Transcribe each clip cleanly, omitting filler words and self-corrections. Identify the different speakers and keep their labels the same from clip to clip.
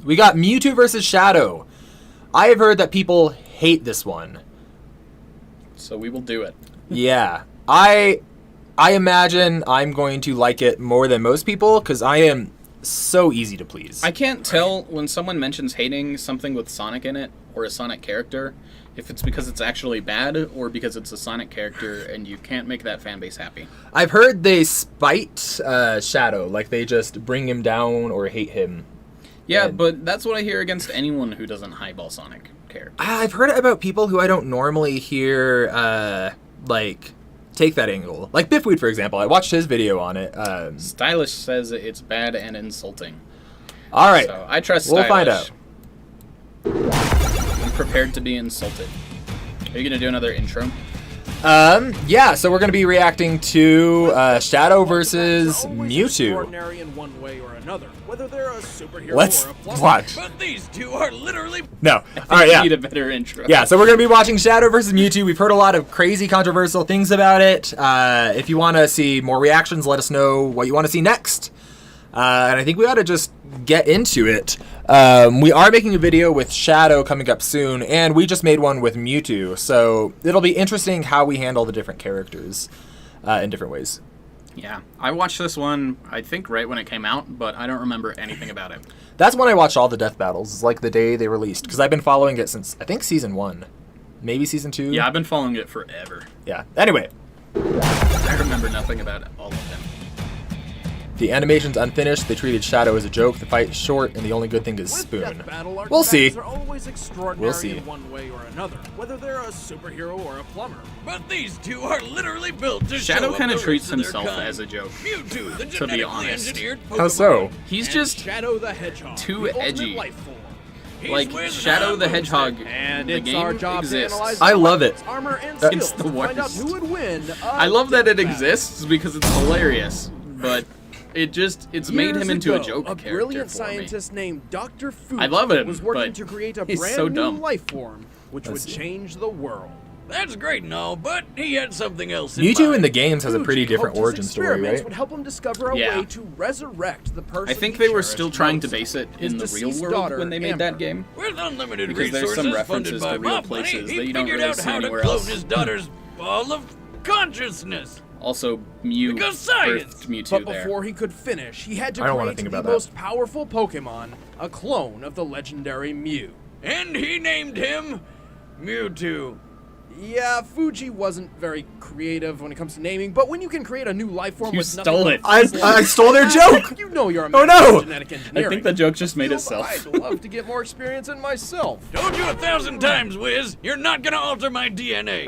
Speaker 1: We got Mewtwo versus Shadow. I have heard that people hate this one.
Speaker 2: So we will do it.
Speaker 1: Yeah. I imagine I'm going to like it more than most people because I am so easy to please.
Speaker 2: I can't tell when someone mentions hating something with Sonic in it or a Sonic character if it's because it's actually bad or because it's a Sonic character and you can't make that fan base happy.
Speaker 1: I've heard they spite Shadow, like they just bring him down or hate him.
Speaker 2: Yeah, but that's what I hear against anyone who doesn't highball Sonic characters.
Speaker 1: I've heard it about people who I don't normally hear, like, take that angle. Like Biffweed, for example. I watched his video on it.
Speaker 2: Stylish says it's bad and insulting.
Speaker 1: All right.
Speaker 2: So I trust
Speaker 1: We'll
Speaker 2: Stylish.
Speaker 1: find out.
Speaker 2: I'm prepared to be insulted. Are you going to do another intro?
Speaker 1: Yeah, so we're going to be reacting to Shadow versus Mewtwo.
Speaker 3: Extraordinary in one way or another, whether they're a superhero
Speaker 1: Let's
Speaker 3: or a plumber.
Speaker 1: watch.
Speaker 3: But these two are literally
Speaker 1: No.
Speaker 2: I think
Speaker 1: All right,
Speaker 2: we
Speaker 1: yeah.
Speaker 2: need a better intro.
Speaker 1: Yeah, so we're going to be watching Shadow versus Mewtwo. We've heard a lot of crazy, controversial things about it. If you want to see more reactions, let us know what you want to see next. And I think we ought to just get into it. We are making a video with Shadow coming up soon, and we just made one with Mewtwo. So it'll be interesting how we handle the different characters in different ways.
Speaker 2: Yeah, I watched this one, I think, right when it came out, but I don't remember anything about it.
Speaker 1: That's when I watched all the death battles. It's like the day they released, because I've been following it since, I think, Season 1. Maybe Season 2?
Speaker 2: Yeah, I've been following it forever.
Speaker 1: Yeah. Anyway.
Speaker 2: I remember nothing about all of them.
Speaker 1: The animation's unfinished. They treated Shadow as a joke. The fight's short, and the only good thing is
Speaker 3: With
Speaker 1: Spoon.
Speaker 3: Death Battle, our
Speaker 1: We'll see.
Speaker 3: combatants are always extraordinary
Speaker 1: We'll see.
Speaker 3: in one way or another, whether they're a superhero or a plumber. But these two are literally built to
Speaker 2: Shadow kind of treats
Speaker 3: of their
Speaker 2: himself
Speaker 3: kind.
Speaker 2: as a joke.
Speaker 3: Mewtwo, the
Speaker 2: be
Speaker 3: genetically
Speaker 2: honest.
Speaker 3: engineered Pokemon.
Speaker 1: How so?
Speaker 2: He's
Speaker 3: and
Speaker 2: just
Speaker 3: Shadow the Hedgehog,
Speaker 2: too
Speaker 3: the ultimate
Speaker 2: edgy.
Speaker 3: life form. He's
Speaker 2: like
Speaker 3: with
Speaker 2: Shadow the
Speaker 3: Boomstick,
Speaker 2: Hedgehog.
Speaker 3: and
Speaker 2: The
Speaker 3: it's
Speaker 2: game
Speaker 3: our job
Speaker 2: exists.
Speaker 3: to analyze
Speaker 1: I love it.
Speaker 3: armor and
Speaker 1: It's
Speaker 3: skills
Speaker 2: the
Speaker 3: to find out
Speaker 2: worst.
Speaker 3: who would win.
Speaker 2: I love that it
Speaker 3: death battle.
Speaker 2: exists because it's hilarious, but it's made him
Speaker 3: Years
Speaker 2: into a
Speaker 3: ago,
Speaker 2: joke
Speaker 3: a
Speaker 2: character
Speaker 3: brilliant
Speaker 2: for me.
Speaker 3: scientist named Dr. Fuji
Speaker 2: I love him,
Speaker 3: was working
Speaker 2: but
Speaker 3: to create a
Speaker 2: he's
Speaker 3: brand
Speaker 2: so
Speaker 3: new
Speaker 2: dumb.
Speaker 3: life form, which would
Speaker 1: Let's see.
Speaker 3: change the world. That's great and all, but he had something else in
Speaker 1: Mewtwo
Speaker 3: mind.
Speaker 1: in the games has a pretty
Speaker 3: Fuji
Speaker 1: different
Speaker 3: hoped his
Speaker 1: origin story,
Speaker 3: experiments
Speaker 1: right?
Speaker 3: would help him discover a
Speaker 2: Yeah.
Speaker 3: way to resurrect the person
Speaker 2: I think
Speaker 3: he
Speaker 2: they were
Speaker 3: cherished
Speaker 2: still trying to
Speaker 3: most.
Speaker 2: base it
Speaker 3: His
Speaker 2: in the real
Speaker 3: deceased
Speaker 2: world
Speaker 3: daughter,
Speaker 2: when they made
Speaker 3: Amber.
Speaker 2: that game.
Speaker 4: With unlimited
Speaker 2: Because there's
Speaker 4: resources
Speaker 2: some references
Speaker 4: funded by
Speaker 2: to real
Speaker 4: mob money,
Speaker 2: places
Speaker 4: he
Speaker 2: that you don't
Speaker 4: figured
Speaker 2: really
Speaker 4: out
Speaker 2: see
Speaker 4: how to
Speaker 2: anywhere
Speaker 4: clone
Speaker 2: else.
Speaker 4: his daughter's ball of consciousness.
Speaker 2: Also, Mew
Speaker 4: Because science!
Speaker 2: birthed Mewtwo
Speaker 3: But
Speaker 2: there.
Speaker 3: before he could finish, he had to
Speaker 1: I don't wanna
Speaker 3: create
Speaker 1: think
Speaker 3: the
Speaker 1: about that.
Speaker 3: most powerful Pokemon, a clone of the legendary Mew.
Speaker 4: And he named him Mewtwo.
Speaker 3: Yeah, Fuji wasn't very creative when it comes to naming, but when you can create a new life form
Speaker 2: You
Speaker 3: with
Speaker 2: stole
Speaker 3: nothing
Speaker 2: it.
Speaker 1: I stole their joke!
Speaker 3: You know you're a
Speaker 1: Oh,
Speaker 3: master
Speaker 1: no!
Speaker 3: of genetic engineering.
Speaker 2: I think the joke just made
Speaker 3: Still,
Speaker 2: itself.
Speaker 3: I'd love to get more experience in myself.
Speaker 4: Told you 1,000 times, Wiz. You're not gonna alter my DNA.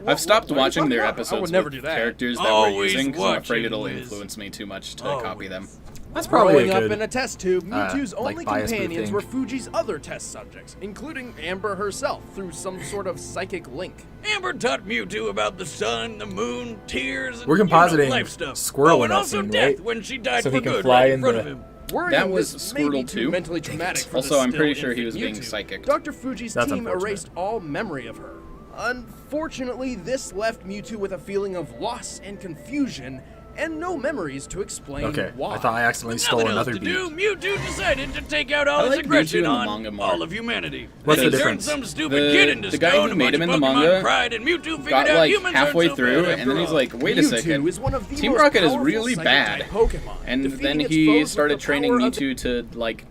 Speaker 2: I've stopped
Speaker 3: What are you
Speaker 2: watching
Speaker 3: talking
Speaker 2: their
Speaker 3: about? I
Speaker 2: episodes
Speaker 3: would never
Speaker 2: with
Speaker 3: do that.
Speaker 2: characters that we're
Speaker 4: Always
Speaker 2: using because I'm afraid
Speaker 4: watching,
Speaker 2: it'll
Speaker 4: Wiz.
Speaker 2: influence me too much to
Speaker 4: Always.
Speaker 2: copy them.
Speaker 1: That's probably
Speaker 3: Growing
Speaker 1: a
Speaker 3: up
Speaker 1: good...
Speaker 3: in a test tube, Mewtwo's
Speaker 1: like,
Speaker 3: only
Speaker 1: bias
Speaker 3: companions
Speaker 1: grouping.
Speaker 3: were Fuji's other test subjects, including Amber herself, through some sort of psychic link.
Speaker 4: Amber taught Mewtwo about the sun, the moon, tears, and
Speaker 1: We're compositing
Speaker 4: life stuff.
Speaker 1: Squirrel
Speaker 4: oh,
Speaker 1: in
Speaker 4: and
Speaker 1: that
Speaker 4: also
Speaker 1: scene,
Speaker 4: death
Speaker 1: right?
Speaker 4: when she died
Speaker 1: So
Speaker 4: for
Speaker 1: he can
Speaker 4: good
Speaker 1: fly
Speaker 4: right in
Speaker 1: in
Speaker 4: front
Speaker 1: the-
Speaker 4: of him.
Speaker 3: Worrying
Speaker 2: That was
Speaker 3: this may be
Speaker 2: Squirtle
Speaker 3: too
Speaker 2: 2?
Speaker 3: mentally traumatic for
Speaker 2: Also,
Speaker 3: the
Speaker 2: I'm pretty
Speaker 3: still
Speaker 2: sure he was being
Speaker 3: infant Mewtwo.
Speaker 2: psychicked.
Speaker 3: Dr. Fuji's
Speaker 1: That's
Speaker 3: team
Speaker 1: unfortunate.
Speaker 3: erased all memory of her. Unfortunately, this left Mewtwo with a feeling of loss and confusion, and no memories to explain
Speaker 1: Okay,
Speaker 3: why.
Speaker 1: I thought I accidentally stole
Speaker 4: Nothing else
Speaker 1: another
Speaker 4: to
Speaker 1: beat.
Speaker 4: do, Mewtwo decided to take out all
Speaker 2: I
Speaker 4: his
Speaker 2: like Mewtwo
Speaker 4: aggression
Speaker 2: in the
Speaker 4: on
Speaker 2: manga more.
Speaker 4: all of humanity.
Speaker 1: What's
Speaker 4: Then
Speaker 1: the
Speaker 4: he turned
Speaker 1: difference?
Speaker 4: some stupid kid into
Speaker 2: The guy
Speaker 4: stone,
Speaker 2: who
Speaker 4: a
Speaker 2: made
Speaker 4: bunch
Speaker 2: him in
Speaker 4: of
Speaker 2: the
Speaker 4: Pokemon
Speaker 2: manga
Speaker 4: cried, and Mewtwo figured
Speaker 2: got
Speaker 4: out
Speaker 2: like
Speaker 4: humans
Speaker 2: halfway
Speaker 4: aren't so
Speaker 2: through,
Speaker 4: bad
Speaker 2: and then
Speaker 4: after
Speaker 2: he's
Speaker 4: all.
Speaker 2: like, "Wait a
Speaker 3: Mewtwo
Speaker 2: second,
Speaker 3: is one of the
Speaker 2: Team
Speaker 3: most
Speaker 2: Rocket is
Speaker 3: powerful
Speaker 2: really bad."
Speaker 3: psychic-type Pokemon,
Speaker 2: And
Speaker 3: defeating
Speaker 2: then
Speaker 3: its
Speaker 2: he
Speaker 3: foes with
Speaker 2: started
Speaker 3: the
Speaker 2: training
Speaker 3: power of the-
Speaker 2: Mewtwo to like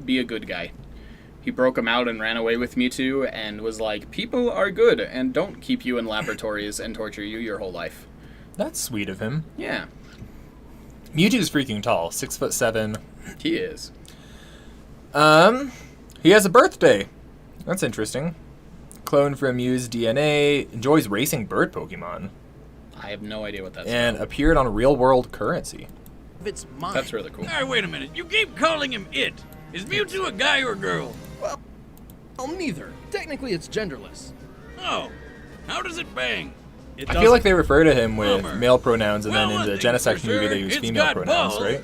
Speaker 2: be a good guy. He broke him out and ran away with Mewtwo and was like, "People are good and don't keep you in laboratories and torture you your whole life."
Speaker 1: That's sweet of him.
Speaker 2: Yeah,
Speaker 1: Mewtwo's freaking tall, 6'7".
Speaker 2: he is.
Speaker 1: He has a birthday. That's interesting. Clone from Mew's DNA, enjoys racing bird Pokemon,
Speaker 2: I have no idea what that's
Speaker 1: and
Speaker 2: about.
Speaker 1: appeared on real-world currency.
Speaker 3: It's mine.
Speaker 2: That's really cool.
Speaker 4: All right, wait a minute. You keep calling him it. Is Mewtwo a guy or a girl?
Speaker 3: Well, neither. Technically, it's genderless.
Speaker 4: Oh, how does it bang?
Speaker 3: It
Speaker 1: I feel like they refer to him with
Speaker 4: Bummer.
Speaker 1: male pronouns, and
Speaker 4: Well,
Speaker 1: then in
Speaker 4: one
Speaker 1: the
Speaker 4: thing's
Speaker 1: Genesect
Speaker 4: for
Speaker 1: movie
Speaker 4: sure,
Speaker 1: they use
Speaker 4: it's
Speaker 1: female
Speaker 4: got
Speaker 1: pronouns,
Speaker 4: balls.
Speaker 1: right?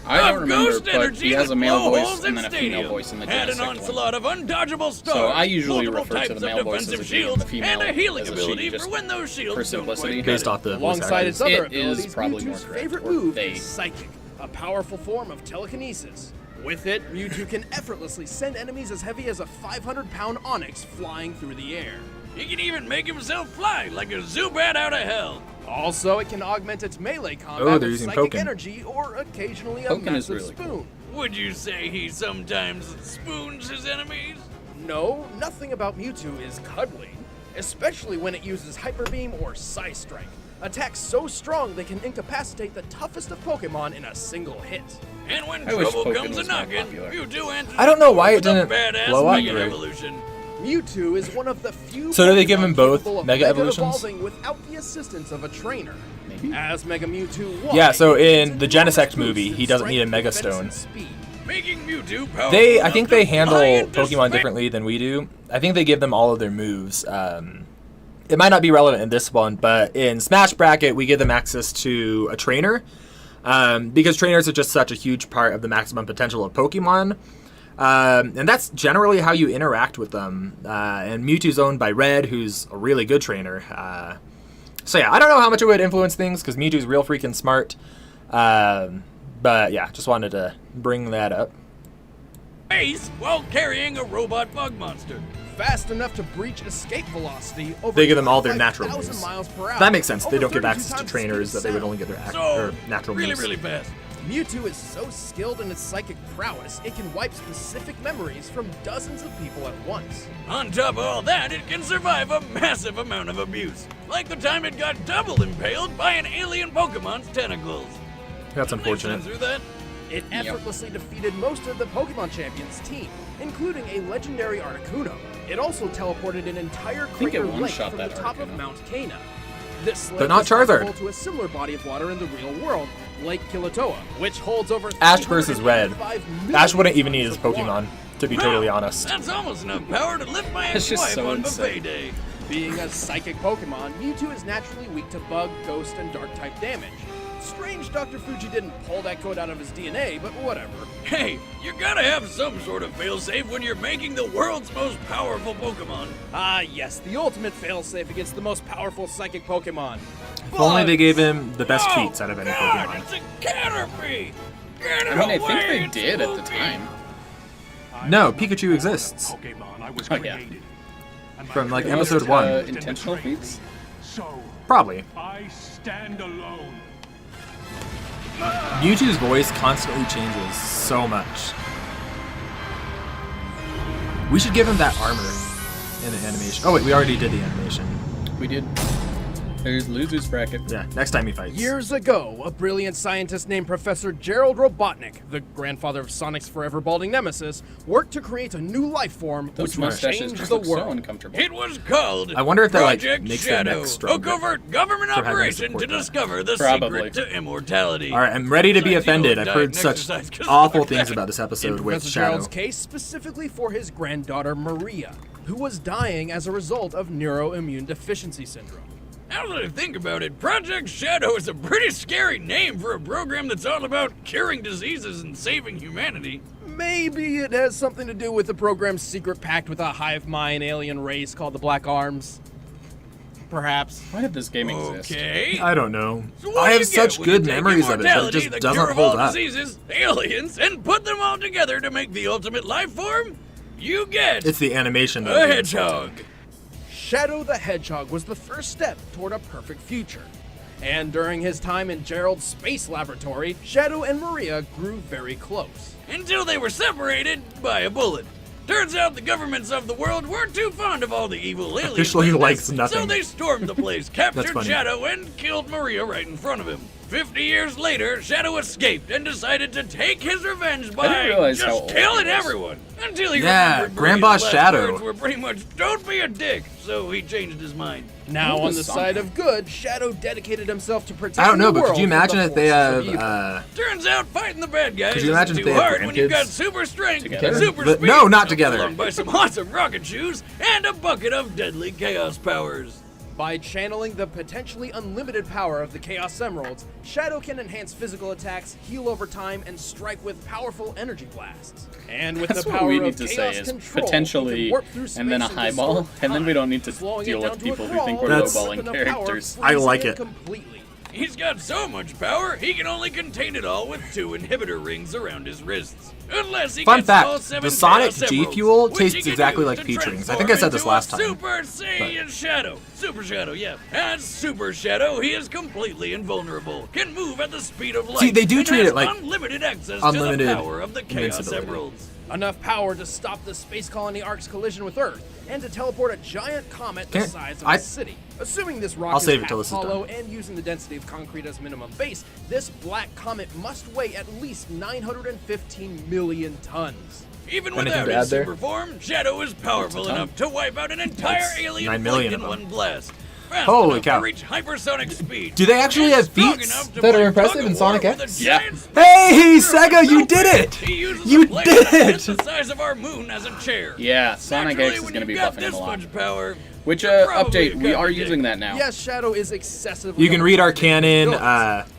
Speaker 2: I don't
Speaker 4: Of
Speaker 2: remember,
Speaker 4: ghost
Speaker 2: but
Speaker 4: energy
Speaker 2: he has a
Speaker 4: that
Speaker 2: male
Speaker 4: blow
Speaker 2: voice
Speaker 4: holes
Speaker 2: and
Speaker 4: in
Speaker 2: then a female
Speaker 4: stadiums.
Speaker 2: voice in the
Speaker 4: Had an
Speaker 2: Genesect one.
Speaker 4: onslaught of undodgeable stars.
Speaker 2: So I usually
Speaker 4: multiple
Speaker 2: refer to
Speaker 4: types
Speaker 2: the
Speaker 4: of
Speaker 2: male voice
Speaker 4: defensive
Speaker 2: as a she and
Speaker 4: shields,
Speaker 2: the female
Speaker 4: and a healing
Speaker 2: as a she,
Speaker 4: ability
Speaker 2: just
Speaker 4: for when those shields
Speaker 2: for
Speaker 4: don't
Speaker 2: simplicity.
Speaker 4: quite
Speaker 1: Based
Speaker 4: cut
Speaker 1: off the voice
Speaker 3: Alongside its
Speaker 1: actors.
Speaker 3: other
Speaker 2: It is
Speaker 3: abilities,
Speaker 2: probably more
Speaker 3: Mewtwo's
Speaker 2: correct,
Speaker 3: favorite
Speaker 2: or
Speaker 3: move
Speaker 2: they.
Speaker 3: is Psychic, a powerful form of telekinesis. With it, Mewtwo can effortlessly send enemies as heavy as a 500-pound Onyx flying through the air.
Speaker 4: He can even make himself fly like a Zubat out of hell.
Speaker 3: Also, it can augment its melee combat
Speaker 1: they're
Speaker 3: with
Speaker 1: using
Speaker 3: psychic
Speaker 1: Pokken.
Speaker 3: energy or occasionally a
Speaker 2: Pokken is
Speaker 3: massive
Speaker 2: really
Speaker 3: spoon.
Speaker 4: Would you say he sometimes spoons his enemies?
Speaker 3: No, nothing about Mewtwo is cuddly, especially when it uses Hyper Beam or Psy Strike. Attacks so strong they can incapacitate the toughest of Pokemon in a single hit.
Speaker 4: And when
Speaker 2: I wish
Speaker 4: trouble
Speaker 2: Pokken
Speaker 4: comes
Speaker 2: was
Speaker 4: a
Speaker 2: more
Speaker 4: knocking,
Speaker 2: popular.
Speaker 4: Mewtwo answers
Speaker 1: I don't know why it
Speaker 4: with a
Speaker 1: didn't
Speaker 4: badass
Speaker 1: blow up
Speaker 4: Mega
Speaker 1: great.
Speaker 4: Evolution.
Speaker 3: Mewtwo is one of the few
Speaker 1: So do they give
Speaker 3: Pokemon
Speaker 1: him both
Speaker 3: capable of
Speaker 1: Mega Evolutions?
Speaker 3: evolving without the assistance of a trainer.
Speaker 2: Maybe.
Speaker 3: As Mega Mewtwo 1,
Speaker 1: Yeah, so in
Speaker 3: it's
Speaker 1: the
Speaker 3: enormous
Speaker 1: Genesect
Speaker 3: boost
Speaker 1: movie,
Speaker 3: in
Speaker 1: he doesn't need a
Speaker 3: strength,
Speaker 1: Mega
Speaker 3: defense,
Speaker 1: Stone.
Speaker 3: and speed.
Speaker 4: Making Mewtwo powerful
Speaker 1: I
Speaker 4: enough
Speaker 1: think
Speaker 4: to
Speaker 1: they
Speaker 4: fly
Speaker 1: handle
Speaker 4: into
Speaker 1: Pokemon
Speaker 4: space.
Speaker 1: differently than we do. I think they give them all of their moves. It might not be relevant in this one, but in Smash Bracket, we give them access to a trainer. Because trainers are just such a huge part of the maximum potential of Pokemon. And that's generally how you interact with them. And Mewtwo's owned by Red, who's a really good trainer. So yeah, I don't know how much it would influence things, because Mewtwo's real freaking smart. But yeah, just wanted to bring that up.
Speaker 4: Space while carrying a robot bug monster.
Speaker 3: Fast enough to breach escape velocity over
Speaker 1: They give them all their natural
Speaker 3: 5,000
Speaker 1: moves.
Speaker 3: miles per hour.
Speaker 1: That makes sense. They
Speaker 3: over
Speaker 1: don't give
Speaker 3: 32
Speaker 1: access to
Speaker 3: times the
Speaker 1: trainers
Speaker 3: speed
Speaker 1: that they would
Speaker 3: of
Speaker 1: only get their
Speaker 4: So,
Speaker 1: natural
Speaker 4: really,
Speaker 1: moves.
Speaker 4: really fast.
Speaker 3: sound. Mewtwo is so skilled in its psychic prowess, it can wipe specific memories from dozens of people at once.
Speaker 4: On top of all that, it can survive a massive amount of abuse. Like the time it got double impaled by an alien Pokemon's tentacles.
Speaker 1: That's
Speaker 4: Lives
Speaker 1: unfortunate.
Speaker 4: through that.
Speaker 3: It effortlessly defeated most of the Pokemon Champions' team, including a legendary Articuno. It also teleported an entire
Speaker 2: think it
Speaker 3: crater lake
Speaker 2: one-shot
Speaker 3: from the
Speaker 2: that
Speaker 3: top of
Speaker 2: Articuno.
Speaker 3: Mount Cana. This lake
Speaker 1: But not
Speaker 3: is comparable
Speaker 1: Charizard.
Speaker 3: to a similar body of water in the real world, Lake Kilauea, which holds over
Speaker 1: Ash versus Red.
Speaker 3: 385 million
Speaker 1: Ash wouldn't even need his
Speaker 3: tons of water.
Speaker 1: Pokemon, to be totally
Speaker 4: Wow,
Speaker 1: honest.
Speaker 4: That's almost enough power to lift my
Speaker 2: That's just
Speaker 4: ex-wife
Speaker 2: so
Speaker 4: on buffet
Speaker 2: insane.
Speaker 4: day.
Speaker 3: Being a psychic Pokemon, Mewtwo is naturally weak to bug, ghost, and dark type damage. Strange Dr. Fuji didn't pull that code out of his DNA, but whatever.
Speaker 4: Hey, you gotta have some sort of failsafe when you're making the world's most powerful Pokemon.
Speaker 3: Ah, yes, the ultimate failsafe against the most powerful psychic Pokemon.
Speaker 1: If only they gave him the best feats out of any
Speaker 4: God,
Speaker 1: Pokemon.
Speaker 4: it's a Caterpie! Get it
Speaker 2: I mean, I
Speaker 4: away,
Speaker 2: think they
Speaker 4: it's
Speaker 2: did at the
Speaker 4: spooky.
Speaker 2: time.
Speaker 1: No, Pikachu exists.
Speaker 5: Pokemon I was
Speaker 2: Oh, yeah.
Speaker 5: created. And my
Speaker 1: From, like,
Speaker 5: creation
Speaker 1: episode
Speaker 5: was
Speaker 1: one.
Speaker 5: used in
Speaker 2: Intentional
Speaker 5: betrayal.
Speaker 2: feats?
Speaker 5: So,
Speaker 1: Probably.
Speaker 5: I stand alone.
Speaker 1: Mewtwo's voice constantly changes so much. We should give him that armor in the animation. Oh wait, we already did the animation.
Speaker 2: We did. There's Loser's Bracket.
Speaker 1: Yeah, next time he fights.
Speaker 3: Years ago, a brilliant scientist named Professor Gerald Robotnik, the grandfather of Sonic's forever balding nemesis, worked to create a new life form
Speaker 2: Those
Speaker 3: which would
Speaker 2: mustaches
Speaker 3: change
Speaker 2: just
Speaker 3: the
Speaker 2: look so
Speaker 3: world.
Speaker 2: uncomfortable.
Speaker 4: It was called
Speaker 1: I wonder if that, like,
Speaker 4: Project
Speaker 1: makes their
Speaker 4: Shadow,
Speaker 1: neck
Speaker 4: a
Speaker 1: stronger
Speaker 4: covert government
Speaker 1: for having to
Speaker 4: operation
Speaker 1: support
Speaker 4: to
Speaker 1: that.
Speaker 4: discover the
Speaker 2: Probably.
Speaker 4: secret to immortality.
Speaker 1: All right, I'm ready to be
Speaker 4: Besides, you know,
Speaker 1: offended. I've
Speaker 4: diet
Speaker 1: heard
Speaker 4: and
Speaker 1: such
Speaker 4: exercise 'cause
Speaker 1: awful
Speaker 4: fuck
Speaker 1: things
Speaker 4: that.
Speaker 1: about this episode
Speaker 3: In
Speaker 1: with
Speaker 3: Professor
Speaker 1: Shadow.
Speaker 3: Gerald's case, specifically for his granddaughter Maria, who was dying as a result of neuroimmune deficiency syndrome.
Speaker 4: Now that I think about it, Project Shadow is a pretty scary name for a program that's all about curing diseases and saving humanity.
Speaker 3: Maybe it has something to do with the program's secret pact with a hive mind alien race called the Black Arms. Perhaps.
Speaker 2: Why did this game exist?
Speaker 4: Okay.
Speaker 1: I don't know.
Speaker 4: So what
Speaker 1: I
Speaker 4: do
Speaker 1: have
Speaker 4: you
Speaker 1: such
Speaker 4: get when you
Speaker 1: good
Speaker 4: take
Speaker 1: memories of it, but it
Speaker 4: immortality,
Speaker 1: just
Speaker 4: the
Speaker 1: doesn't
Speaker 4: cure of
Speaker 1: hold
Speaker 4: all
Speaker 1: up.
Speaker 4: diseases, aliens, and put them all together to make the ultimate life form? You get
Speaker 1: It's the animation
Speaker 4: a
Speaker 1: that
Speaker 4: hedgehog.
Speaker 3: Shadow the Hedgehog was the first step toward a perfect future. And during his time in Gerald's space laboratory, Shadow and Maria grew very close.
Speaker 4: Until they were separated by a bullet. Turns out the governments of the world weren't too fond of all the evil aliens.
Speaker 1: Officially
Speaker 4: business,
Speaker 1: likes nothing.
Speaker 4: So they stormed the place, captured
Speaker 1: funny.
Speaker 4: Shadow, and killed Maria right in front of him. 50 years later, Shadow escaped and decided to take his revenge by
Speaker 2: realize how
Speaker 4: just
Speaker 2: old
Speaker 4: killing
Speaker 2: he was.
Speaker 4: everyone. Until he
Speaker 1: Yeah,
Speaker 4: remembered
Speaker 1: Grandpa
Speaker 4: Maria's last
Speaker 1: Shadow.
Speaker 4: words were pretty much, "Don't be a dick," so he changed his mind.
Speaker 3: Now,
Speaker 2: Who
Speaker 3: on
Speaker 2: was
Speaker 3: the
Speaker 2: Sonic?
Speaker 3: side of good, Shadow dedicated himself to protecting
Speaker 1: I don't know,
Speaker 3: the
Speaker 1: but
Speaker 3: world
Speaker 1: could you
Speaker 3: from the
Speaker 1: imagine if they
Speaker 3: forces of
Speaker 1: have
Speaker 3: evil.
Speaker 4: Turns out fighting the bad guys
Speaker 1: Could you imagine
Speaker 4: isn't
Speaker 1: if
Speaker 4: too
Speaker 1: they have
Speaker 4: hard when you've got
Speaker 1: grandkids?
Speaker 4: super strength,
Speaker 2: Together?
Speaker 4: super
Speaker 1: But-
Speaker 4: speed,
Speaker 1: no, not together.
Speaker 4: along by some awesome rocket shoes, and a bucket of deadly chaos powers.
Speaker 3: By channeling the potentially unlimited power of the Chaos Emeralds, Shadow can enhance physical attacks, heal over time, and strike with powerful energy blasts. And with
Speaker 2: That's
Speaker 3: the
Speaker 2: what
Speaker 3: power
Speaker 2: we
Speaker 3: of
Speaker 2: need to
Speaker 3: Chaos
Speaker 2: say is
Speaker 3: control, he
Speaker 2: potentially,
Speaker 3: can warp through
Speaker 2: and then a
Speaker 3: space and
Speaker 2: highball,
Speaker 3: distort
Speaker 2: and then we
Speaker 3: time,
Speaker 2: don't need to
Speaker 3: slowing
Speaker 2: deal
Speaker 3: it
Speaker 2: with
Speaker 3: down to a
Speaker 2: people who
Speaker 3: crawl
Speaker 2: think we're
Speaker 3: and
Speaker 1: That's-
Speaker 2: lowballing
Speaker 3: flipping the power,
Speaker 2: characters.
Speaker 1: I like
Speaker 3: freezing
Speaker 1: it.
Speaker 3: completely.
Speaker 4: He's got so much power, he can only contain it all with 2 inhibitor rings around his wrists. Unless he
Speaker 1: Fun
Speaker 4: gets all
Speaker 1: fact,
Speaker 4: 7
Speaker 1: the Sonic
Speaker 4: Chaos
Speaker 1: G
Speaker 4: Emeralds,
Speaker 1: Fuel
Speaker 4: which he
Speaker 1: tastes
Speaker 4: can
Speaker 1: exactly
Speaker 4: use
Speaker 1: like
Speaker 4: to
Speaker 1: Peach Rings. I
Speaker 4: transform
Speaker 1: think I said this
Speaker 4: into a
Speaker 1: last time.
Speaker 4: Super Saiyan Shadow. Super Shadow, yeah. As Super Shadow, he is completely invulnerable. Can move at the speed of light.
Speaker 1: See, they do
Speaker 4: and
Speaker 1: treat
Speaker 4: has
Speaker 1: it like
Speaker 4: unlimited access
Speaker 1: unlimited
Speaker 4: to the power of the Chaos
Speaker 1: invincibility.
Speaker 4: Emeralds.
Speaker 3: Enough power to stop the space colony Ark's collision with Earth, and to teleport a giant comet the
Speaker 1: Can't-
Speaker 3: size of
Speaker 1: I-
Speaker 3: a city. Assuming this rock
Speaker 1: I'll
Speaker 3: is
Speaker 1: save it
Speaker 3: half
Speaker 1: till this is done.
Speaker 3: hollow and using the density of concrete as minimum base, this black comet must weigh at least 915 million tons.
Speaker 4: Even
Speaker 1: Anything
Speaker 4: without
Speaker 1: to
Speaker 4: his
Speaker 1: add there?
Speaker 4: super form, Shadow is powerful enough to wipe out an entire
Speaker 1: That's
Speaker 4: alien
Speaker 1: 9
Speaker 4: fleet
Speaker 1: million
Speaker 4: in
Speaker 1: of them.
Speaker 4: one blast. Fast
Speaker 1: Holy
Speaker 4: enough
Speaker 1: cow.
Speaker 4: To reach hypersonic speed.
Speaker 1: Do they actually
Speaker 4: and
Speaker 1: have
Speaker 4: strong
Speaker 1: feats
Speaker 4: enough to
Speaker 1: that are
Speaker 4: play
Speaker 1: impressive in
Speaker 4: tug-of-war
Speaker 1: Sonic
Speaker 4: with
Speaker 1: X?
Speaker 4: a
Speaker 2: Yeah.
Speaker 4: giant space
Speaker 1: Hey,
Speaker 4: monster
Speaker 1: Sega,
Speaker 4: so
Speaker 1: you did
Speaker 4: big,
Speaker 1: it!
Speaker 4: He uses
Speaker 1: You
Speaker 4: a planet
Speaker 1: did
Speaker 4: that's
Speaker 1: it!
Speaker 4: the size of our moon as a chair.
Speaker 2: Yeah, Sonic
Speaker 4: Naturally,
Speaker 2: X is
Speaker 4: when
Speaker 2: going to be
Speaker 4: you've got
Speaker 2: buffing him
Speaker 4: this
Speaker 2: a lot.
Speaker 4: much power,
Speaker 2: Which
Speaker 4: you're probably
Speaker 2: update?
Speaker 4: a
Speaker 2: We are
Speaker 4: copy
Speaker 2: using
Speaker 4: dick.
Speaker 2: that now.
Speaker 3: Yes, Shadow is excessively.
Speaker 1: You can read our canon,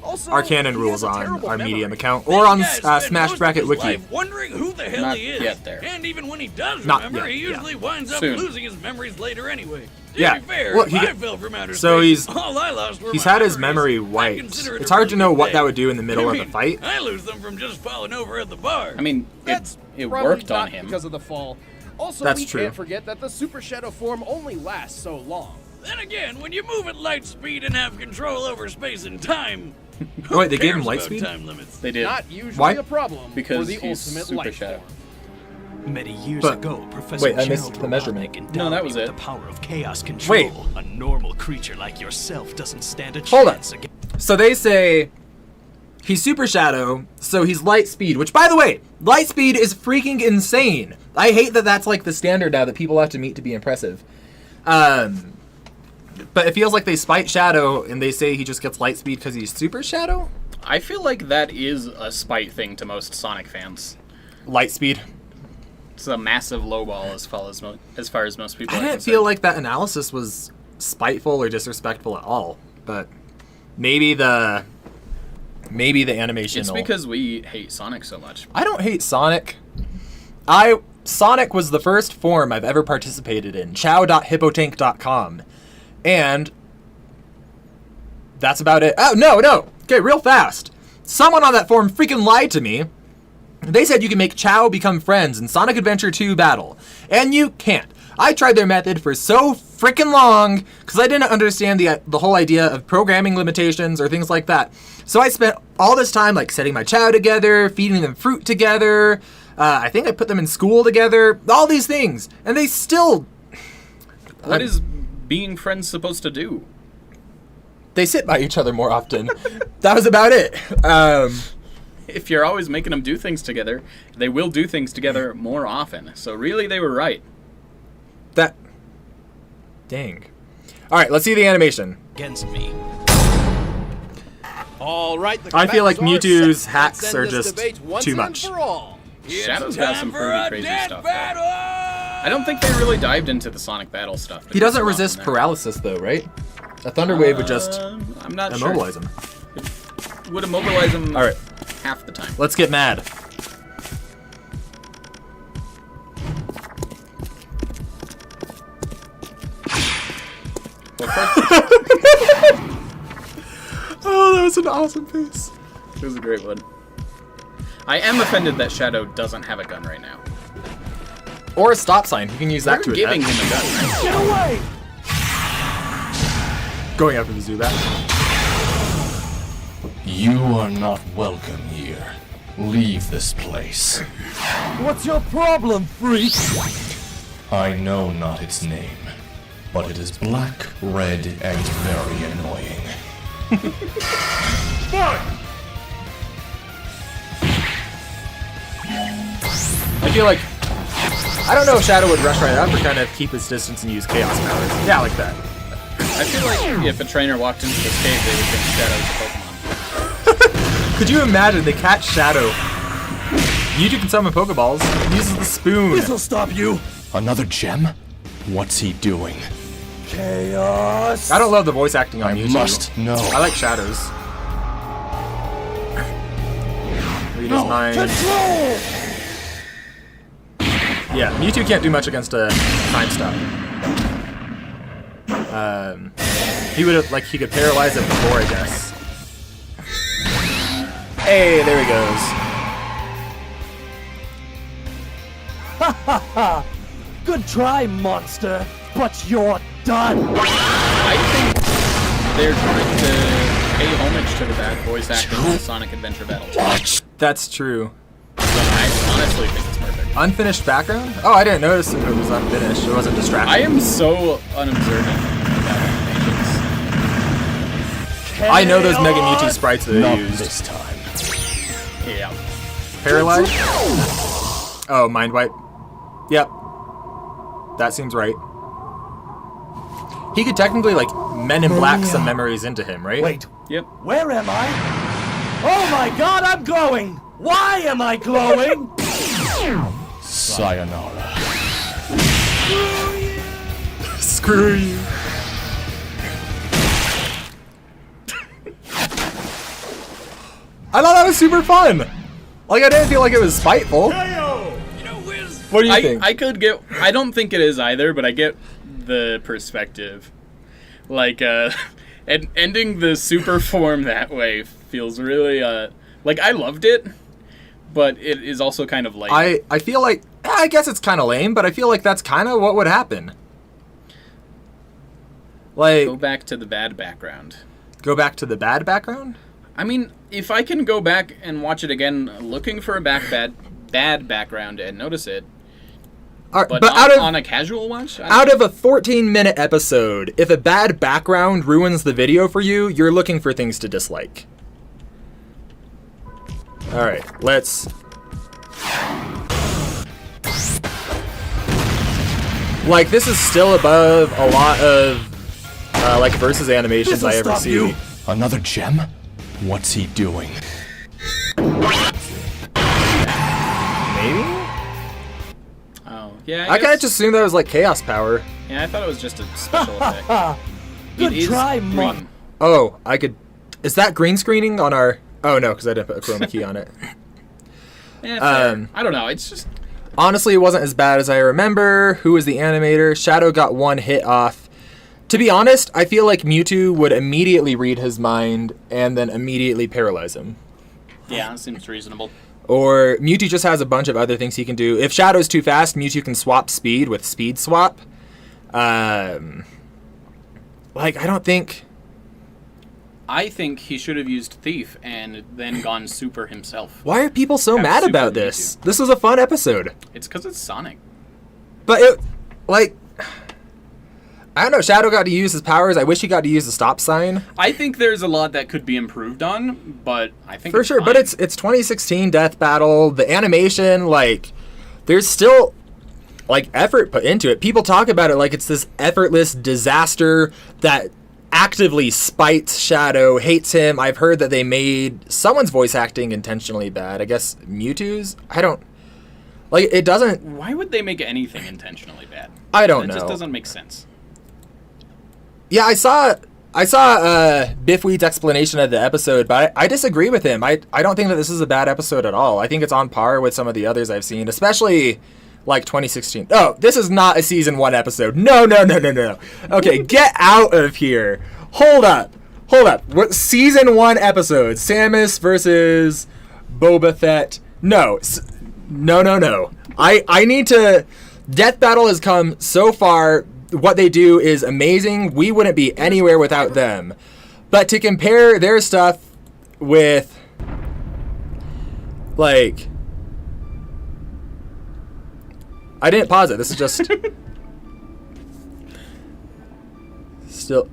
Speaker 3: Also,
Speaker 1: our canon
Speaker 3: he
Speaker 1: rules
Speaker 3: has a
Speaker 1: on
Speaker 3: terrible
Speaker 1: our
Speaker 3: memory.
Speaker 1: Medium account
Speaker 4: Many
Speaker 1: or on
Speaker 4: guys spend
Speaker 1: Smash
Speaker 4: most
Speaker 1: Bracket
Speaker 4: of his
Speaker 1: Wiki.
Speaker 4: life wondering who the hell
Speaker 2: Not
Speaker 4: he is.
Speaker 2: yet there.
Speaker 4: And even when he does
Speaker 1: Not
Speaker 4: remember,
Speaker 1: yet,
Speaker 4: he
Speaker 1: yeah.
Speaker 4: usually winds up
Speaker 2: Soon.
Speaker 4: losing his memories later anyway. To
Speaker 1: Yeah.
Speaker 4: be fair,
Speaker 1: Well,
Speaker 4: if
Speaker 1: he
Speaker 4: I
Speaker 1: get-
Speaker 4: fell from outer
Speaker 1: so
Speaker 4: space,
Speaker 1: he's-
Speaker 4: all I lost were
Speaker 1: He's
Speaker 4: my
Speaker 1: had his
Speaker 4: memories.
Speaker 1: memory
Speaker 4: I
Speaker 1: wiped.
Speaker 4: consider it
Speaker 1: It's
Speaker 4: a
Speaker 1: hard to
Speaker 4: really
Speaker 1: know
Speaker 4: good
Speaker 1: what
Speaker 4: day.
Speaker 1: that would do in the middle
Speaker 4: I
Speaker 1: of the
Speaker 4: mean,
Speaker 1: fight.
Speaker 4: I lose them from just falling over at the bar.
Speaker 2: I mean,
Speaker 3: That's
Speaker 2: it
Speaker 3: probably
Speaker 2: worked on
Speaker 3: not
Speaker 2: him.
Speaker 3: because of the fall. Also,
Speaker 1: That's
Speaker 3: we
Speaker 1: true.
Speaker 3: can't forget that the Super Shadow form only lasts so long.
Speaker 4: Then again, when you move at light speed and have control over space and time,
Speaker 1: Oh, wait, they
Speaker 4: who
Speaker 1: gave him
Speaker 4: cares
Speaker 1: light
Speaker 4: about
Speaker 1: speed?
Speaker 4: time limits?
Speaker 2: They did.
Speaker 3: Not usually
Speaker 1: Why?
Speaker 3: a problem for
Speaker 2: Because
Speaker 3: the
Speaker 2: he's
Speaker 3: ultimate
Speaker 2: Super
Speaker 3: light
Speaker 2: Shadow.
Speaker 3: form.
Speaker 5: Many years
Speaker 1: But-
Speaker 5: ago, Professor
Speaker 1: wait, I missed
Speaker 5: Gerald
Speaker 1: the measurement.
Speaker 5: Robotnik
Speaker 2: No,
Speaker 5: endowed
Speaker 2: that
Speaker 5: me
Speaker 2: was
Speaker 5: with
Speaker 2: it.
Speaker 5: the power of chaos control.
Speaker 1: Wait.
Speaker 5: A normal creature like yourself doesn't stand a
Speaker 1: Hold on.
Speaker 5: chance against.
Speaker 1: So they say he's Super Shadow, so he's light speed, which, by the way, light speed is freaking insane. I hate that that's like the standard now that people have to meet to be impressive. But it feels like they spite Shadow and they say he just gets light speed because he's Super Shadow?
Speaker 2: I feel like that is a spite thing to most Sonic fans.
Speaker 1: Light speed.
Speaker 2: It's a massive lowball as far as most people
Speaker 1: I
Speaker 2: are
Speaker 1: didn't
Speaker 2: concerned.
Speaker 1: feel like that analysis was spiteful or disrespectful at all, but maybe the animation.
Speaker 2: It's because we hate Sonic so much.
Speaker 1: I don't hate Sonic. Sonic was the first form I've ever participated in. Chow.hippotank.com. And that's about it. Oh, no. Okay, real fast. Someone on that forum freaking lied to me. They said you can make Chow become friends in Sonic Adventure 2 Battle. And you can't. I tried their method for so freaking long because I didn't understand the whole idea of programming limitations or things like that. So I spent all this time like setting my Chow together, feeding them fruit together. I think I put them in school together. All these things. And they still...
Speaker 2: What is being friends supposed to do?
Speaker 1: They sit by each other more often. That was about it.
Speaker 2: If you're always making them do things together, they will do things together more often. So really, they were right.
Speaker 1: Dang. All right, let's see the animation.
Speaker 5: Against me.
Speaker 3: All right, the
Speaker 1: I feel like
Speaker 3: combatants are
Speaker 1: Mewtwo's
Speaker 3: set.
Speaker 1: hacks
Speaker 3: Let's end
Speaker 1: are
Speaker 3: this
Speaker 1: just
Speaker 3: debate once
Speaker 1: too
Speaker 3: and
Speaker 1: much.
Speaker 3: for all.
Speaker 2: Shadow's got some
Speaker 4: for
Speaker 2: pretty
Speaker 4: a
Speaker 2: crazy
Speaker 4: death
Speaker 2: stuff. though.
Speaker 4: battle!
Speaker 2: I don't think they really dived into the Sonic battle stuff.
Speaker 1: He doesn't
Speaker 2: There's a lot
Speaker 1: resist
Speaker 2: in there.
Speaker 1: paralysis, though, right? A Thunder Wave would just
Speaker 2: I'm not
Speaker 1: immobilize him.
Speaker 2: sure. Would immobilize him
Speaker 1: All right,
Speaker 2: half the time.
Speaker 1: let's get mad.
Speaker 2: Well, first,
Speaker 1: Oh, that was an awesome face.
Speaker 2: it was a great one. I am offended that Shadow doesn't have a gun right now.
Speaker 1: Or a stop sign. You can use that
Speaker 2: We're
Speaker 1: to
Speaker 2: giving
Speaker 1: attack.
Speaker 2: him a gun, right?
Speaker 5: Get away!
Speaker 1: Going after the Zubat.
Speaker 6: You are not welcome here. Leave this place.
Speaker 7: What's your problem, freak?
Speaker 6: I know not its name, but it is black, red, and very annoying.
Speaker 1: I feel like... I don't know if Shadow would rush right up or kind of keep his distance and use Chaos powers. Yeah, like that.
Speaker 2: I feel like if a trainer walked into this cave, they would think Shadow's a Pokemon.
Speaker 1: Could you imagine they catch Shadow? Mewtwo can summon Pokeballs. He uses the spoon.
Speaker 7: This'll stop you.
Speaker 6: Another gem? What's he doing?
Speaker 7: Chaos.
Speaker 1: I don't love the voice acting on
Speaker 6: I
Speaker 1: Mewtwo.
Speaker 6: must know.
Speaker 1: I like Shadow's. Read his mind.
Speaker 7: Control.
Speaker 1: Yeah, Mewtwo can't do much against a time stop. He would have, like, he could paralyze it before, I guess. Hey, there he goes.
Speaker 7: Good try, monster, but you're done.
Speaker 2: I think they're trying to pay homage to the bad voice acting in the Sonic Adventure battle.
Speaker 1: That's true.
Speaker 2: So I honestly think it's perfect.
Speaker 1: Unfinished background? Oh, I didn't notice if it was unfinished. It wasn't distracting.
Speaker 2: I am so unobservant about animations.
Speaker 1: I know those Mega Mewtwo sprites that they
Speaker 6: Not
Speaker 1: used.
Speaker 6: this time.
Speaker 2: Yeah.
Speaker 1: Paralyzed? Oh, Mind Wipe. Yep. That seems right. He could technically, like, Men in Black some memories into him, right?
Speaker 7: Wait,
Speaker 2: Yep.
Speaker 7: where am I? Oh my god, I'm glowing! Why am I glowing?
Speaker 6: Sayonara.
Speaker 1: Screw you. I thought that was super fun. Like, I didn't feel like it was spiteful. What do you think?
Speaker 2: I could get. I don't think it is either, but I get the perspective. Like, and ending the super form that way feels really, like, I loved it, but it is also kind of lame.
Speaker 1: I feel like, I guess it's kind of lame, but I feel like that's kind of what would happen. Like,
Speaker 2: Go back to the bad background.
Speaker 1: go back to the bad background?
Speaker 2: I mean, if I can go back and watch it again, looking for a bad background and notice it,
Speaker 1: All right,
Speaker 2: but
Speaker 1: but
Speaker 2: not
Speaker 1: out of
Speaker 2: on a casual watch,
Speaker 1: out of a 14-minute episode, if a bad background ruins the video for you, you're looking for things to dislike. All right, let's. Like, this is still above a lot of like versus animations I ever
Speaker 7: stop
Speaker 1: see.
Speaker 7: you.
Speaker 6: Another gem? What's he doing?
Speaker 1: Maybe.
Speaker 2: Oh, yeah.
Speaker 1: I kind of
Speaker 2: guess-
Speaker 1: just assumed that was like chaos power.
Speaker 2: Yeah, I thought it was just a special effect.
Speaker 7: Good
Speaker 2: It is
Speaker 7: try,
Speaker 2: green.
Speaker 1: Oh, I could. Is that green screening on our? Oh no, because I didn't put a chroma key on it.
Speaker 2: Yeah, fair.
Speaker 1: Um,
Speaker 2: I don't know. It's just
Speaker 1: Honestly, it wasn't as bad as I remember. Who was the animator? Shadow got one hit off. To be honest, I feel like Mewtwo would immediately read his mind and then immediately paralyze him.
Speaker 2: yeah, it seems reasonable.
Speaker 1: Or Mewtwo just has a bunch of other things he can do. If Shadow's too fast, Mewtwo can swap speed with Speed Swap. Like, I don't think...
Speaker 2: I think he should have used Thief and then gone super himself.
Speaker 1: Why are people so
Speaker 2: Have
Speaker 1: mad
Speaker 2: Super
Speaker 1: about this?
Speaker 2: Mewtwo.
Speaker 1: This was a fun episode.
Speaker 2: It's because it's Sonic.
Speaker 1: But it, like... I don't know, Shadow got to use his powers. I wish he got to use the stop sign.
Speaker 2: I think there's a lot that could be improved on, but I think
Speaker 1: For
Speaker 2: it's
Speaker 1: sure, but
Speaker 2: fine.
Speaker 1: it's 2016 Death Battle. The animation, like, there's still, like, effort put into it. People talk about it like it's this effortless disaster that actively spites Shadow, hates him. I've heard that they made someone's voice acting intentionally bad. I guess Mewtwo's? I don't... Like, it doesn't...
Speaker 2: Why would they make anything intentionally bad?
Speaker 1: I don't
Speaker 2: It
Speaker 1: know.
Speaker 2: just doesn't make sense.
Speaker 1: Yeah, I saw Biffweed's explanation of the episode, but I disagree with him. I don't think that this is a bad episode at all. I think it's on par with some of the others I've seen, especially like 2016. Oh, this is not a season 1 episode. No. Okay, get out of here. Hold up. What season 1 episode? Samus versus Boba Fett. No. No. I need to... Death Battle has come so far. What they do is amazing. We wouldn't be anywhere without them. But to compare their stuff with, like... I didn't pause it. This is just... Still...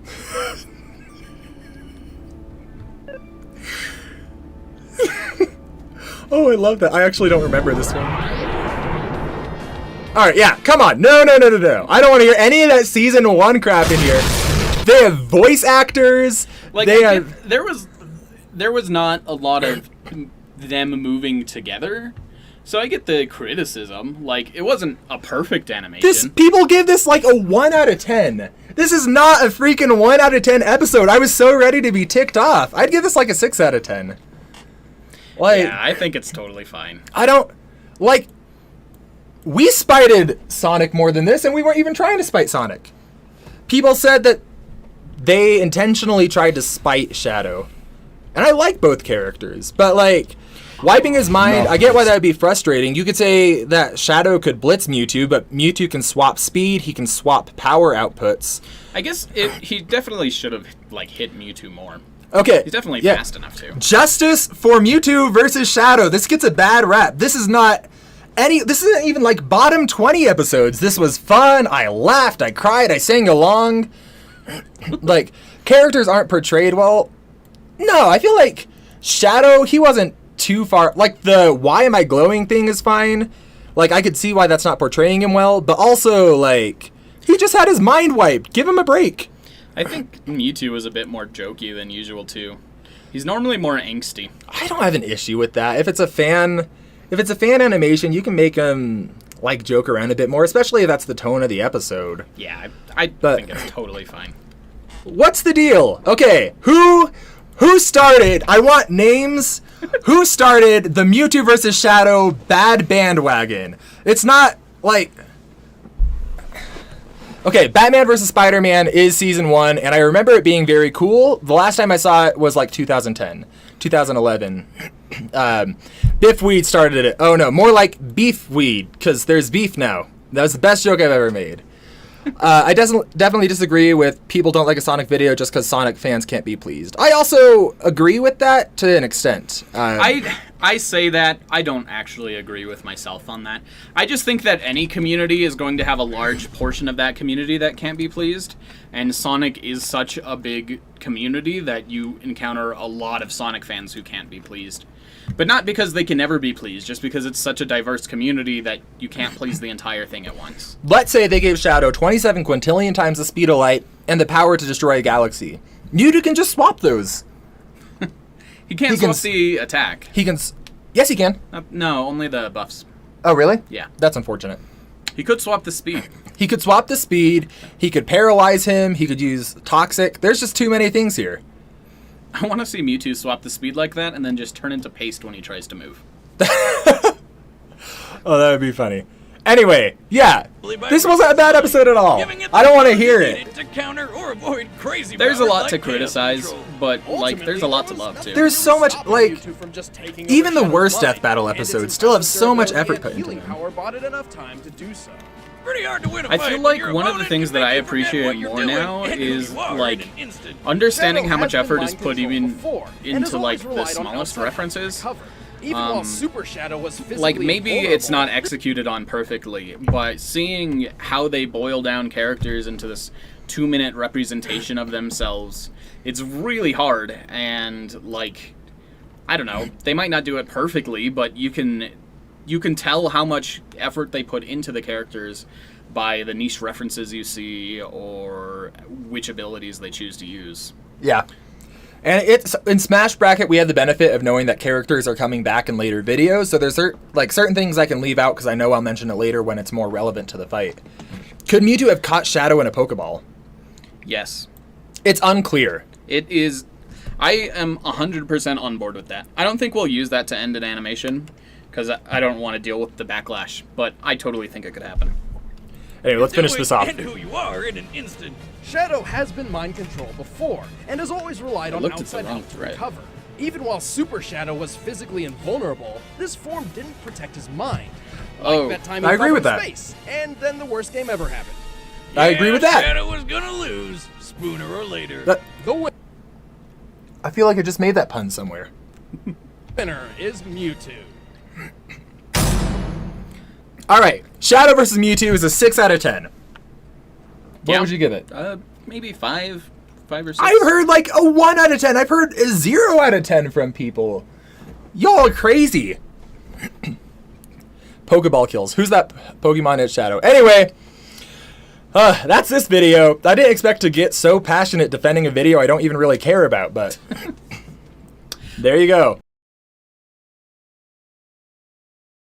Speaker 1: Oh, I love that. I actually don't remember this one. Alright, yeah, come on. No. I don't want to hear any of that season 1 crap in here. They have voice actors.
Speaker 2: Like,
Speaker 1: they
Speaker 2: I
Speaker 1: have...
Speaker 2: get- there was not a lot of them moving together, so I get the criticism. Like, it wasn't a perfect animation.
Speaker 1: People give this like a 1 out of 10. This is not a freaking 1 out of 10 episode. I was so ready to be ticked off. I'd give this like a 6 out of 10. Like,
Speaker 2: Yeah, I think it's totally fine.
Speaker 1: I don't... Like... We spited Sonic more than this, and we weren't even trying to spite Sonic. People said that they intentionally tried to spite Shadow. And I like both characters, but like wiping his mind, I get why that would be frustrating. You could say that Shadow could blitz Mewtwo, but Mewtwo can swap speed, he can swap power outputs.
Speaker 2: I guess he definitely should have like hit Mewtwo more.
Speaker 1: Okay.
Speaker 2: He's definitely fast enough too.
Speaker 1: Justice for Mewtwo versus Shadow. This gets a bad rap. This isn't even like bottom 20 episodes. This was fun. I laughed, I cried, I sang along. Like, characters aren't portrayed well. No, I feel like Shadow, he wasn't too far. Like, the why am I glowing thing is fine. Like, I could see why that's not portraying him well. But also, like, he just had his mind wiped. Give him a break.
Speaker 2: I think Mewtwo was a bit more jokey than usual too. He's normally more angsty.
Speaker 1: I don't have an issue with that. If it's a fan animation, you can make him like joke around a bit more, especially if that's the tone of the episode.
Speaker 2: Yeah, I think it's totally fine.
Speaker 1: What's the deal? Okay, who started? I want names. Who started the Mewtwo versus Shadow bad bandwagon? It's not like. Okay, Batman vs. Spider-Man is season 1, and I remember it being very cool. The last time I saw it was like 2010, 2011. Biffweed started it. Oh no, more like Beefweed, because there's beef now. That was the best joke I've ever made. I definitely disagree with people don't like a Sonic video just because Sonic fans can't be pleased. I also agree with that to an extent.
Speaker 2: I say that. I don't actually agree with myself on that. I just think that any community is going to have a large portion of that community that can't be pleased, and Sonic is such a big community that you encounter a lot of Sonic fans who can't be pleased. But not because they can never be pleased, just because it's such a diverse community that you can't please the entire thing at once.
Speaker 1: Let's say they gave Shadow 27 quintillion times the speed of light and the power to destroy a galaxy. Mewtwo can just swap those.
Speaker 2: He can't swap the attack.
Speaker 1: Yes, he can.
Speaker 2: No, only the buffs.
Speaker 1: Oh, really?
Speaker 2: Yeah.
Speaker 1: That's unfortunate.
Speaker 2: He could swap the speed.
Speaker 1: He could swap the speed. He could paralyze him. He could use Toxic. There's just too many things here.
Speaker 2: I want to see Mewtwo swap the speed like that and then just turn into paste when he tries to move.
Speaker 1: Oh, that would be funny. Anyway, yeah, this wasn't a bad episode at all. I don't want to hear it.
Speaker 4: To counter or avoid crazy
Speaker 2: there's a lot
Speaker 4: like
Speaker 2: to criticize, but like there's a lot to love too.
Speaker 1: There's so much, like, even the worst Death Battle episodes still have so much effort put into them.
Speaker 4: Pretty hard to win a
Speaker 2: I
Speaker 4: fight
Speaker 2: feel
Speaker 4: when
Speaker 2: like
Speaker 4: your
Speaker 2: one of the
Speaker 4: opponent
Speaker 2: things
Speaker 4: can
Speaker 2: that
Speaker 4: make
Speaker 2: I
Speaker 4: you forget
Speaker 2: appreciate
Speaker 4: what you're
Speaker 2: more
Speaker 4: doing
Speaker 2: now
Speaker 4: and who
Speaker 2: is
Speaker 4: you are
Speaker 2: like
Speaker 4: in an instant.
Speaker 2: understanding how
Speaker 3: Shadow
Speaker 2: much
Speaker 3: has
Speaker 2: effort
Speaker 3: been
Speaker 2: is
Speaker 3: mind
Speaker 2: put
Speaker 3: controlled
Speaker 2: even
Speaker 3: before, and
Speaker 2: into
Speaker 3: has
Speaker 2: like
Speaker 3: always
Speaker 2: the
Speaker 3: relied on
Speaker 2: smallest
Speaker 3: outside
Speaker 2: references.
Speaker 3: cover. Even while Super Shadow was physically
Speaker 2: Like maybe it's not
Speaker 3: vulnerable.
Speaker 2: executed on perfectly, but seeing how they boil down characters into this 2-minute representation of themselves, it's really hard. And like, I don't know, they might not do it perfectly, but you can tell how much effort they put into the characters by the niche references you see or which abilities they choose to use.
Speaker 1: Yeah. And it's in Smash Bracket, we have the benefit of knowing that characters are coming back in later videos. So there's certain things I can leave out because I know I'll mention it later when it's more relevant to the fight. Could Mewtwo have caught Shadow in a Pokeball?
Speaker 2: Yes.
Speaker 1: It's unclear.
Speaker 2: It is. I am 100% on board with that. I don't think we'll use that to end an animation because I don't want to deal with the backlash, but I totally think it could happen.
Speaker 1: Anyway, let's finish this off.
Speaker 4: And who you are in an instant.
Speaker 3: Shadow has been mind controlled before, and has always relied on
Speaker 2: looked at the
Speaker 3: outside
Speaker 2: wrong
Speaker 3: help to
Speaker 2: thread.
Speaker 3: recover. Even while Super Shadow was physically invulnerable, this form didn't protect his mind.
Speaker 2: Oh,
Speaker 3: Like that time
Speaker 1: I
Speaker 3: he
Speaker 1: agree
Speaker 3: fell
Speaker 1: with
Speaker 3: from
Speaker 1: that.
Speaker 3: Space, and then the worst game ever happened.
Speaker 1: I agree with that.
Speaker 4: Shadow was gonna lose, sooner or later.
Speaker 1: But
Speaker 3: The
Speaker 1: I feel like I just made that pun somewhere.
Speaker 3: winner is Mewtwo.
Speaker 1: All right, Shadow versus Mewtwo is a 6 out of 10. What
Speaker 2: Yeah.
Speaker 1: would you give it?
Speaker 2: Maybe 5 or 6.
Speaker 1: I've heard like a 1 out of 10. I've heard a 0 out of 10 from people. Y'all are crazy. Pokeball kills. Who's that Pokemon at Shadow? Anyway, that's this video. I didn't expect to get so passionate defending a video I don't even really care about, but there you go.